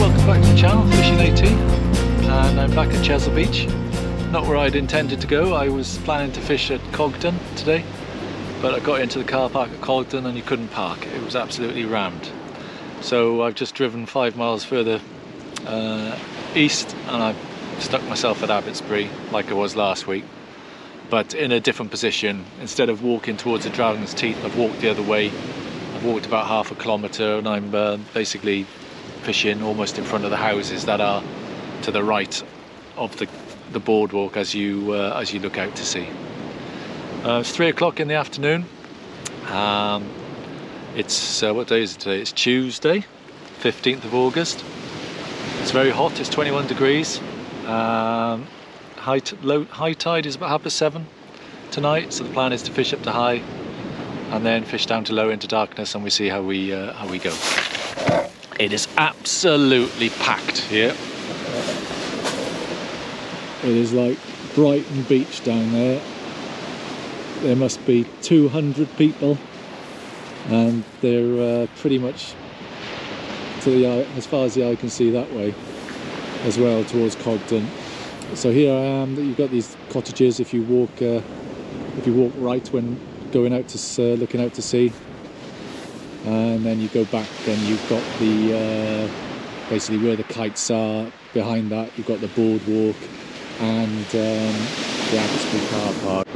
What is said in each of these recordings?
welcome back to the channel, Fishing AT, and I'm back at Chesil Beach. Not where I'd intended to go. I was planning to fish at Cogton today, but I got into the car park at Cogton and you couldn't park. It was absolutely rammed. So I've just driven 5 miles further east and I've stuck myself at Abbotsbury like I was last week, but in a different position. Instead of walking towards the Dragon's Teeth, I've walked the other way. I've walked about half a kilometre and I'm basically fishing almost in front of the houses that are to the right of the boardwalk as you look out to sea. It's 3 o'clock in the afternoon. It's what day is it today? It's Tuesday, 15th of August. It's very hot. It's 21 degrees. High tide is about 7:30 tonight, so the plan is to fish up to high and then fish down to low into darkness, and we see how we go. It is absolutely packed here. It is like Brighton Beach down there. There must be 200 people, and they're pretty much to the eye, as far as the eye can see that way, as well towards Cogton. So here I am. You've got these cottages. If you walk right when going out to looking out to sea, and then you go back, then you've got the basically where the kites are. Behind that you've got the boardwalk and the Abbotsbury car park.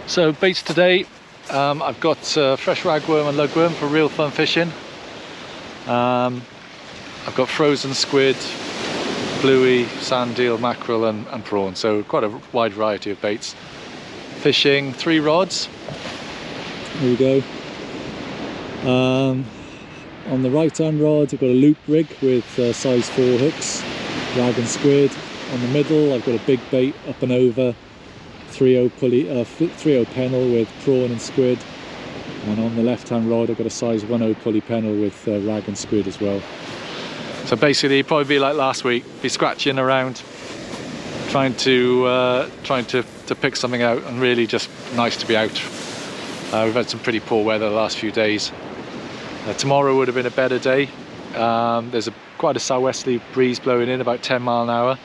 So baits today, I've got fresh ragworm and lugworm for real fun fishing. I've got frozen squid, bluey, sandeel, mackerel and prawn, so quite a wide variety of baits. Fishing 3 rods. Here we go. On the right hand rod I've got a loop rig with size 4 hooks, rag and squid. On the middle I've got a big bait up and over, 3/0 pulley, 3/0 pennel with prawn and squid. And on the left hand rod I've got a size 1/0 pulley pennel with rag and squid as well. So basically probably be like last week, be scratching around, trying to pick something out, and really just nice to be out. We've had some pretty poor weather the last few days. Tomorrow would have been a better day. There's quite a southwesterly breeze blowing in, about 10 mile an hour.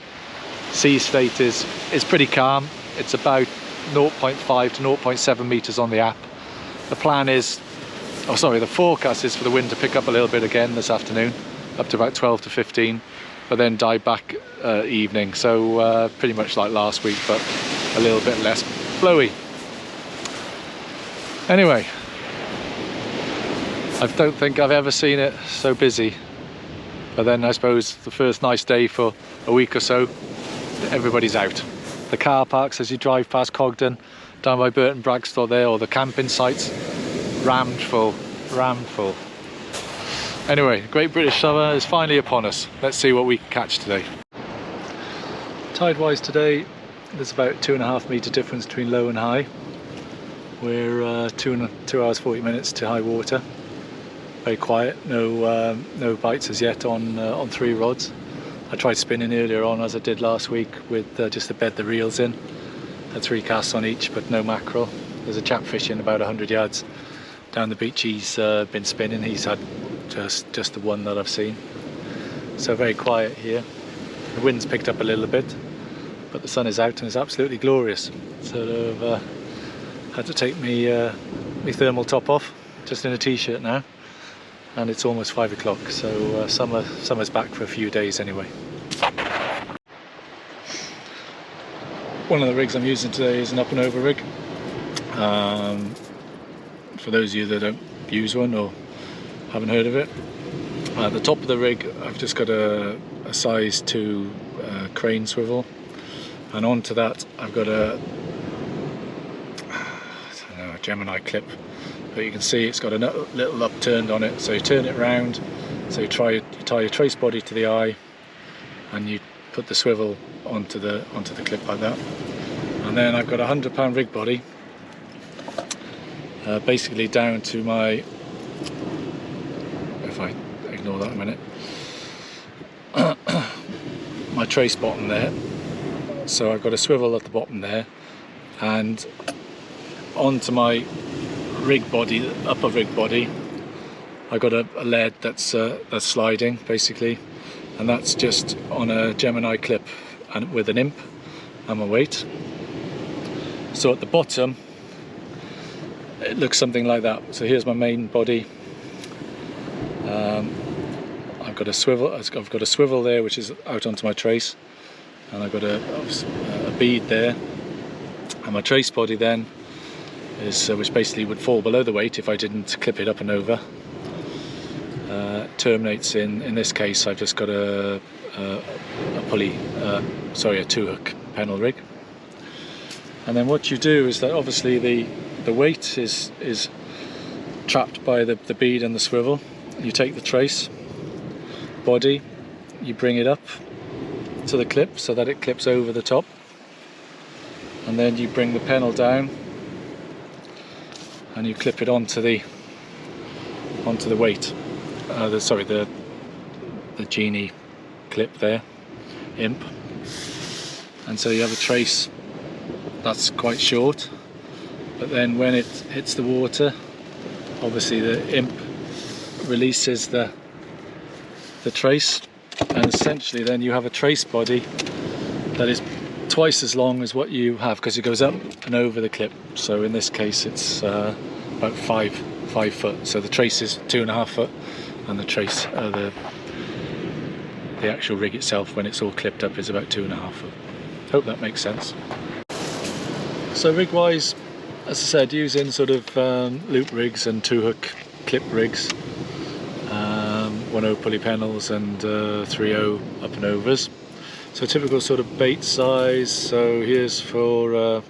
Sea state is pretty calm. It's about 0.5 to 0.7 meters on the app. The plan is, the forecast is for the wind to pick up a little bit again this afternoon, up to about 12 to 15, but then die back evening. So pretty much like last week, but a little bit less blowy. Anyway, I don't think I've ever seen it so busy. But then I suppose the first nice day for a week or so, everybody's out. The car parks as you drive past Cogton, down by Burton Bragstore there, or the camping sites, rammed full. Anyway, Great British Summer is finally upon us. Let's see what we can catch today. Tide-wise today, there's about 2.5 metre difference between low and high. We're 2 hours 40 minutes to high water. Very quiet, no bites as yet on 3 rods. I tried spinning earlier on as I did last week with just to bed the reels in. Had 3 casts on each, but no mackerel. There's a chap fishing about 100 yards down the beach. He's been spinning. He's had just the one that I've seen. So very quiet here. The wind's picked up a little bit, but the sun is out and it's absolutely glorious. Sort of had to take me thermal top off, just in a t-shirt now. And it's almost 5 o'clock, so summer's back for a few days anyway. One of the rigs I'm using today is an up and over rig. For those of you that don't use one or haven't heard of it, at the top of the rig I've just got a size 2 crane swivel, and onto that I've got a Gemini clip. But you can see it's got a little upturned on it, so you turn it round, so you tie your trace body to the eye, and you put the swivel onto the clip like that. And then I've got a 100-pound rig body, basically down to my, if I ignore that a minute, my trace bottom there. So I've got a swivel at the bottom there, and onto my rig body, the upper rig body, I got a lead that's sliding basically, and that's just on a Gemini clip and with an imp and my weight. So at the bottom it looks something like that. So here's my main body. I've got a swivel there which is out onto my trace, and I've got a bead there, and my trace body then is which basically would fall below the weight if I didn't clip it up and over. Terminates in this case I've just got a pulley, sorry, a 2-hook pennel rig. And then what you do is that obviously the weight is trapped by the bead and the swivel. You take the trace body, you bring it up to the clip so that it clips over the top, and then you bring the pennel down and you clip it onto the weight. The genie clip there, imp, and so you have a trace that's quite short, but then when it hits the water, obviously the imp releases the trace, and essentially then you have a trace body that is twice as long as what you have, because it goes up and over the clip. So in this case it's about 5 foot, so the trace is 2.5 foot, and the trace, the actual rig itself when it's all clipped up is about 2.5 foot. Hope that makes sense. So rig wise, as I said, using sort of loop rigs and 2-hook clip rigs, 1/0 pulley pennels and 3/0 up and overs. So typical sort of bait size. So here's for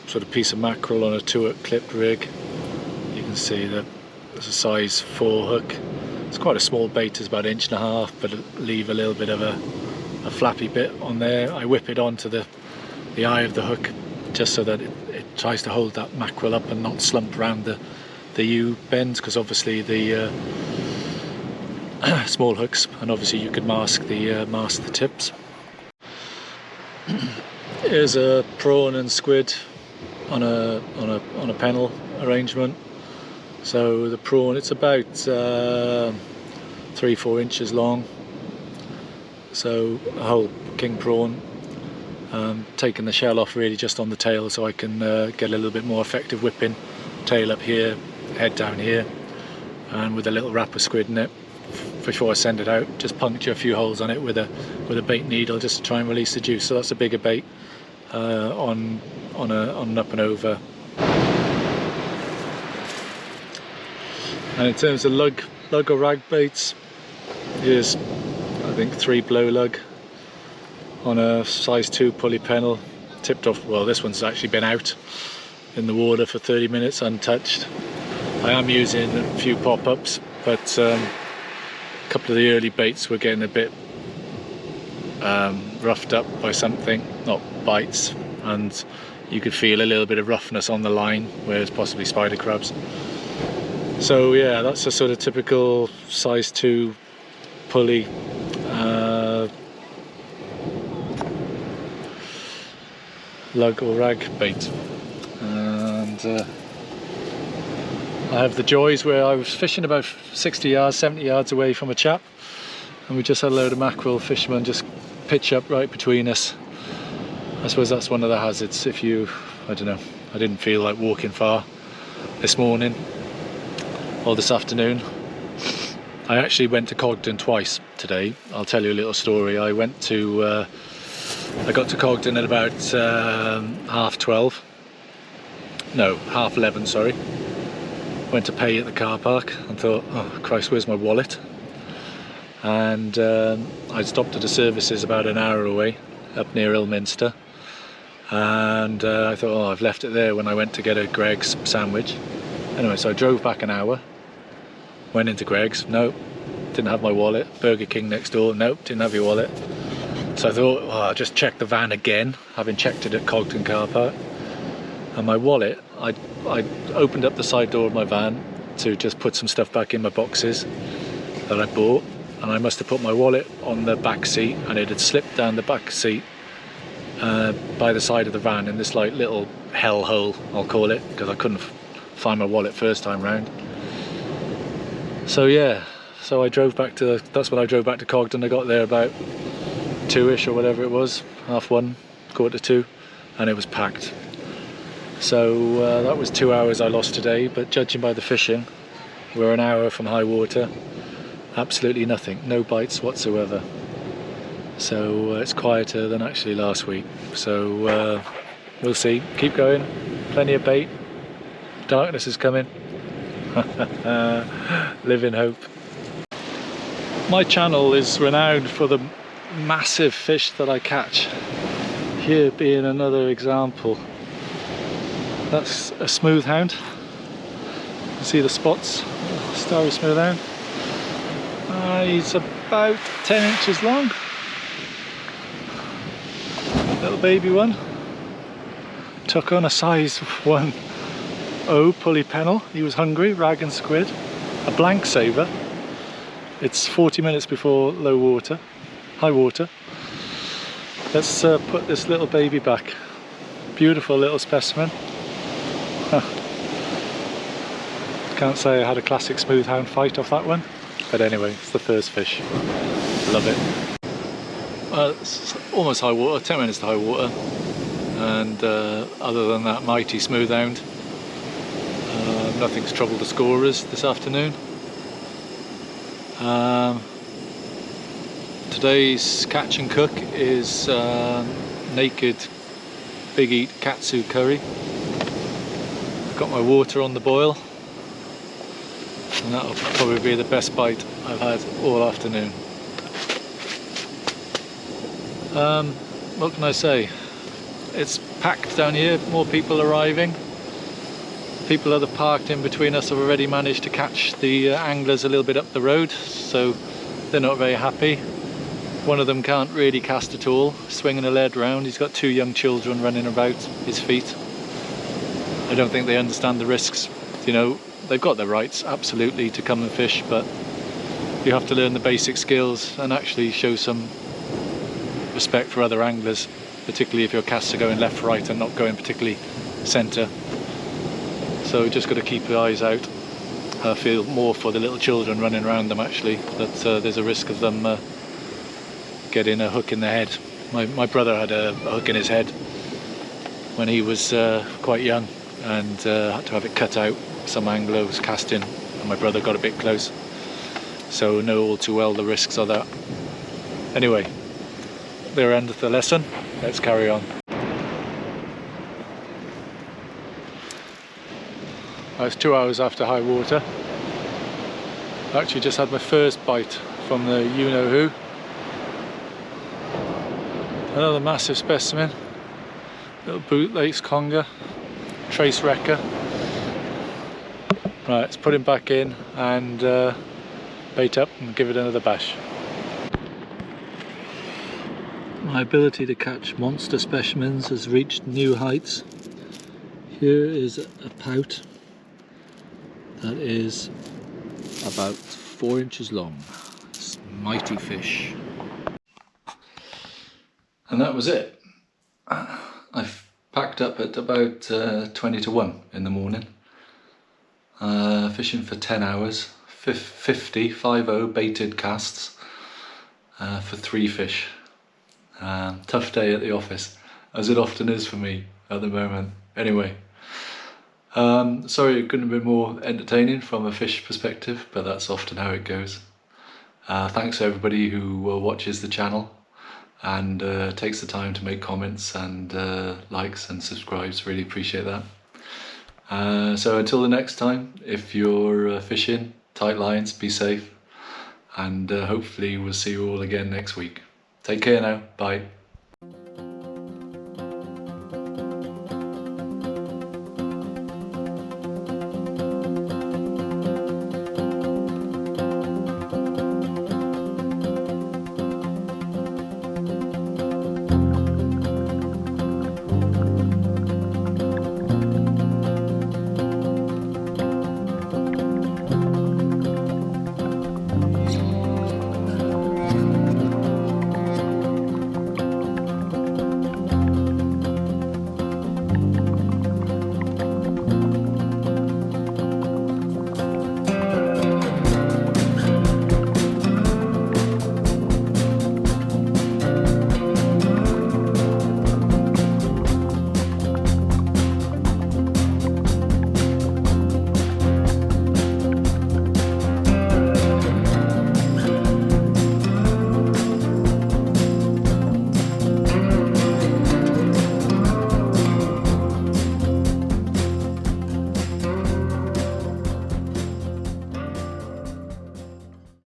sort of piece of mackerel on a 2-hook clip rig. You can see that there's a size 4 hook. It's quite a small bait, it's about 1.5 inch, but leave a little bit of a flappy bit on there. I whip it onto the eye of the hook just so that it tries to hold that mackerel up and not slump around the U bends, because obviously the small hooks, and obviously you could mask the tips. Here's a prawn and squid on a pennel arrangement. So the prawn, it's about 3-4 inches long. So a whole king prawn. Taking the shell off really just on the tail so I can get a little bit more effective whipping. Tail up here, head down here, and with a little wrap of squid in it. Before I send it out, just puncture a few holes on it with a bait needle just to try and release the juice. So that's a bigger bait on an up and over. And in terms of lug or rag baits, here's I think 3 blow lug on a size 2 pulley pennel, tipped off. Well, this one's actually been out in the water for 30 minutes untouched. I am using a few pop-ups, but a couple of the early baits were getting a bit roughed up by something, not bites, and you could feel a little bit of roughness on the line, where it's possibly spider crabs. So yeah, that's a sort of typical size 2 pulley lug or rag bait. And I have the joys where I was fishing about 60 yards, 70 yards away from a chap, and we just had a load of mackerel fishermen just pitch up right between us. I suppose that's one of the hazards. If you, I don't know, I didn't feel like walking far this morning or this afternoon. I actually went to Cogden twice today. I'll tell you a little story. I got to Cogden at about 11:30, sorry. Went to pay at the car park and thought, oh Christ, where's my wallet? And I stopped at the services about an hour away, up near Ilminster, and I thought, oh, I've left it there when I went to get a Greg's sandwich. Anyway, so I drove back an hour, went into Greg's, nope, didn't have my wallet. Burger King next door, nope, didn't have your wallet. So I thought, oh, I'll just check the van again, having checked it at Cogden car park. And my wallet, I opened up the side door of my van to just put some stuff back in my boxes that I bought, and I must have put my wallet on the back seat, and it had slipped down the back seat by the side of the van in this like little hell hole, I'll call it, because I couldn't find my wallet first time round. So yeah, so I drove back to, that's when I drove back to Cogden. I got there about 2ish or whatever it was, 1:30, 1:45, and it was packed. So that was 2 hours I lost today, but judging by the fishing, we're an hour from high water, absolutely nothing, no bites whatsoever. So it's quieter than actually last week. So we'll see, keep going, plenty of bait, darkness is coming. Live in hope. My channel is renowned for the massive fish that I catch. Here being another example. That's a Smoothound. You can see the spots, starry Smoothound. He's about 10 inches long. Little baby one. Took on a size 1.0 pulley pennel. He was hungry, rag and squid. A blank saver. It's 40 minutes before low water, high water. Let's put this little baby back. Beautiful little specimen. Can't say I had a classic Smoothound fight off that one, but anyway, it's the first fish. Love it. It's almost high water, 10 minutes to high water, and other than that, mighty Smoothound. Nothing's troubled the scorers this afternoon. Today's catch and cook is naked big eat katsu curry. I've got my water on the boil, and that'll probably be the best bite I've had all afternoon. What can I say? It's packed down here, more people arriving. People that are parked in between us have already managed to catch the anglers a little bit up the road, so they're not very happy. One of them can't really cast at all, swinging a lead round. He's got 2 young children running about his feet. I don't think they understand the risks. You know, they've got their rights, absolutely, to come and fish, but you have to learn the basic skills and actually show some respect for other anglers, particularly if your casts are going left, right and not going particularly centre. So just got to keep your eyes out. I feel more for the little children running around them actually, that there's a risk of them getting a hook in the head. My brother had a hook in his head when he was quite young, and had to have it cut out. Some angler was casting and my brother got a bit close, so know all too well the risks of that. Anyway, there endeth the lesson. Let's carry on. It's 2 hours after high water. I actually just had my first bite from the you-know-who. Another massive specimen. Little bootlace conger, trace wrecker. Right, let's put him back in and bait up and give it another bash. My ability to catch monster specimens has reached new heights. Here is a pout that is about 4 inches long. It's a mighty fish. And that was it. I've packed up at about 20 to 1 in the morning. Fishing for 10 hours, 50 baited casts for 3 fish. Tough day at the office, as it often is for me at the moment. Anyway, sorry it couldn't have been more entertaining from a fish perspective, but that's often how it goes. Thanks to everybody who watches the channel and takes the time to make comments and likes and subscribes. Really appreciate that. So until the next time, if you're fishing, tight lines, be safe, and hopefully we'll see you all again next week. Take care now, bye.